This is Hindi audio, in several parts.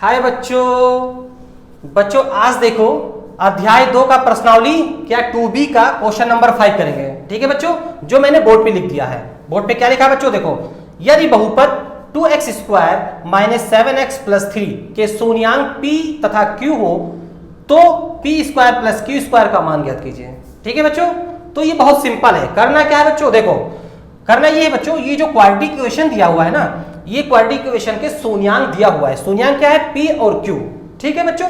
हाय बच्चों आज देखो अध्याय 2 का प्रश्नावली क्या 2B का क्वेश्चन नंबर 5 करेंगे। ठीक है बच्चों, जो मैंने बोर्ड पे लिख दिया है। बोर्ड पे क्या लिखा है बच्चों, देखो यदि बहुपद 2x square minus 7x plus 3 के शून्यांक p तथा q हो तो p square plus q square का मान ज्ञात कीजिए। ठीक है बच्चों, तो ये बहुत सिंपल है। करना क्या है बच्चों, देखो करना ये है बच्चों, ये जो क्वाड्रेटिक इक्वेशन दिया हुआ है ना, ये क्वाड्रेटिक इक्वेशन के शून्यांक दिया हुआ है। शून्यांक क्या है, p और q। ठीक है बच्चों,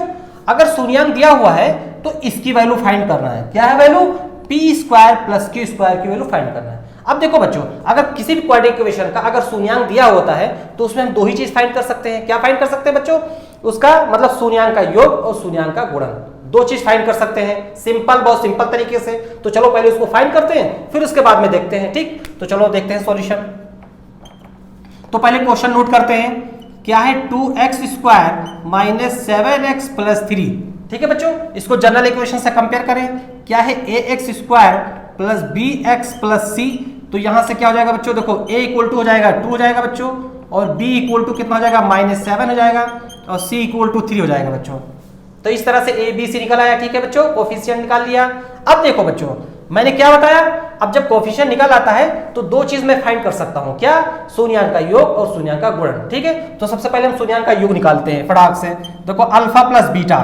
अगर शून्यांक दिया हुआ है तो इसकी वैल्यू फाइंड करना है। क्या है value, p square plus q square की वैल्यू फाइंड करना है। अब देखो बच्चों, अगर किसी भी क्वाड्रेटिक इक्वेशन का अगर शून्यांक दिया होता है तो उसमें हम दो ही चीज फाइंड कर सकते हैं। क्या फाइंड कर सकते हैं बच्चों, उसका मतलब शून्यांक का योग और शून्यांक का गुणन, दो चीज फाइंड कर सकते हैं। सिंपल, बहुत सिंपल तरीके से। तो चलो पहले उसको फाइंड करते हैं, फिर उसके बाद में देखते हैं। ठीक, तो चलो देखते हैं सॉल्यूशन। तो पहले क्वेश्चन नोट करते हैं। क्या है, 2x square minus 7x plus 3। ठीक है बच्चों, इसको जनरल इक्वेशन से कंपेयर करें। क्या है, ax square plus bx plus c। तो यहां से क्या हो जाएगा बच्चों, देखो a इक्वल टू हो जाएगा 2 हो जाएगा बच्चों, और b इक्वल टू कितना हो जाएगा -7 हो जाएगा, और c इक्वल टू 3 हो जाएगा बच्चों। तो इस तरह से a b c निकल आया। ठीक है बच्चों, कोफिशिएंट निकाल लिया। अब देखो बच्चों, मैंने क्या बताया, अब जब कोफिशिएंट निकल आता है तो दो चीज मैं फाइंड कर सकता हूं। क्या, शून्यांक का योग और शून्यांक का गुणन। ठीक है, तो सबसे पहले हम शून्यांक का योग निकालते हैं फटाक से। देखो अल्फा प्लस बीटा,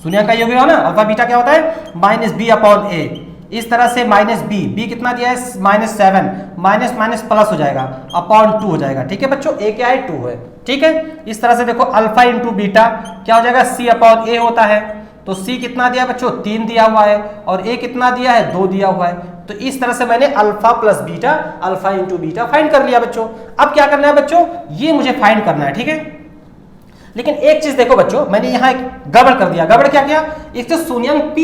शून्यांक का योग है ना, अल्फा बीटा क्या होता है, माइनस बी अपॉन ए। इस तरह से माइनस बी कितना दिया है, -7, माइनस माइनस प्लस हो जाएगा, अपॉन 2 हो जाएगा। ठीक है बच्चों, ए क्या है, 2 है। ठीक है, इस तरह से देखो अल्फा इंटू बीटा क्या हो जाएगा, सी अपॉन ए होता है। तो c कितना दिया बच्चों, 3 दिया हुआ है, और a कितना दिया है, 2 दिया हुआ है। तो इस तरह से मैंने alpha plus beta, alpha into beta find कर लिया बच्चों। अब क्या करना है बच्चों, ये मुझे फाइंड करना है। ठीक है, लेकिन एक चीज देखो बच्चों, मैंने यहाँ एक गड़बड़ कर दिया। गड़बड़ क्या किया, एक तो शून्यांक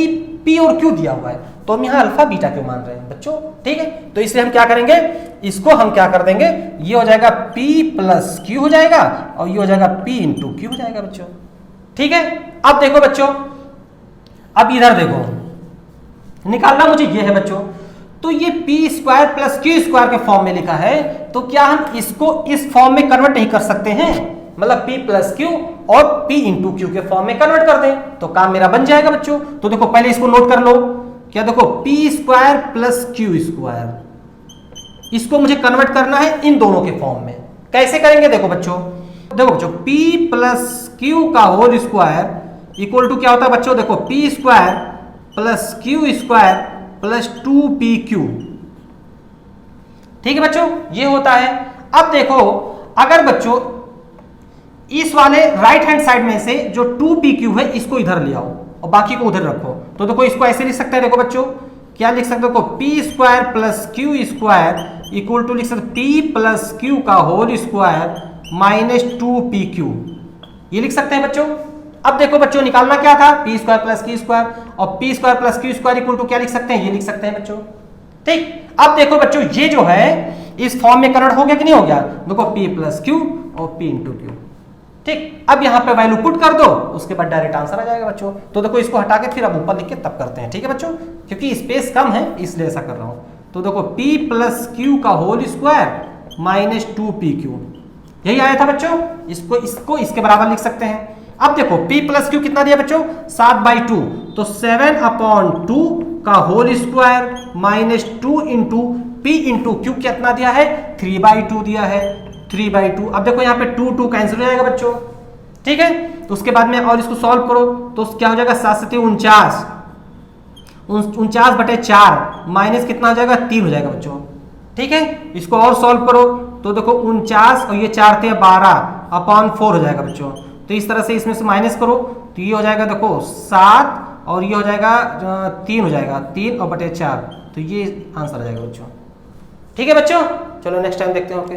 p और q दिया हुआ है, तो हम यहाँ अल्फा बीटा क्यों मान रहे हैं बच्चों। ठीक है, तो इसलिए हम क्या करेंगे, इसको हम क्या कर देंगे, ये हो जाएगा p प्लस q हो जाएगा, और ये हो जाएगा p इंटू q हो जाएगा बच्चों। ठीक है, अब देखो बच्चों, अब इधर देखो, निकालना मुझे ये है बच्चों। तो ये p square plus q square के फॉर्म में लिखा है, तो क्या हम इसको इस फॉर्म में कन्वर्ट नहीं कर सकते हैं, मतलब p प्लस q और p इंटू q के फॉर्म में कन्वर्ट कर दें तो काम मेरा बन जाएगा बच्चों। तो देखो पहले इसको नोट कर लो। क्या, देखो p square plus q square, इसको मुझे कन्वर्ट करना है इन दोनों के फॉर्म में। कैसे करेंगे, देखो बच्चों p प्लस q का होल स्क्वायर इक्वल टू क्या होता है बच्चों, देखो p square plus q square plus 2pq। ठीक है बच्चों, ये होता है। अब देखो, अगर बच्चों इस वाले राइट हैंड साइड में से जो 2pq है इसको इधर ले आओ और बाकी को उधर रखो, तो देखो इसको ऐसे लिख सकते हैं। देखो बच्चों, क्या लिख सकते हो, देखो p square plus q square equal to लिख सकते p प्लस q का होल स्क्वायर माइनस 2pq, ये लिख सकते हैं बच्चों। अब देखो बच्चों, निकालना क्या था, p square plus q square, और p square plus q square equal to क्या लिख सकते हैं, ये लिख सकते हैं बच्चों। ठीक, अब देखो बच्चों, ये जो है इस फॉर्म में कन्वर्ट हो गया कि नहीं हो गया, देखो p प्लस q और p इंटू q। ठीक, अब यहाँ पे वैल्यू पुट कर दो, उसके बाद डायरेक्ट आंसर आ जाएगा बच्चों। तो देखो इसको हटा के फिर अब ऊपर लिख के तब करते हैं। ठीक है बच्चों, क्योंकि स्पेस कम है इसलिए ऐसा कर रहा हूं। तो देखो p प्लस q का होल स्क्वायर माइनस 2pq, यही आया था बच्चों। इसको इसके बराबर लिख सकते हैं। अब देखो p प्लस q कितना दिया बच्चों, 7/2, तो 7/2 का whole square minus 2 into p into q कितना दिया है, 3/2 दिया है, 3/2। अब देखो यहाँ पे 2 कैंसिल हो जाएगा बच्चों। ठीक है, तो उसके बाद में और इसको सॉल्व करो तो क्या हो जाएगा, 7×7 49/4 माइनस कितना हो जाएगा, 3 हो जाएगा बच्चों। ठीक है, इसको और सॉल्व करो तो देखो 49 और ये 4 × 12/4 हो जाएगा बच्चों। तो इस तरह से इसमें से माइनस करो तो ये हो जाएगा देखो 7, और ये हो जाएगा 3 हो जाएगा, 3/4, तो ये आंसर आ जाएगा बच्चों। ठीक है बच्चों, चलो नेक्स्ट टाइम देखते हैं। ओके।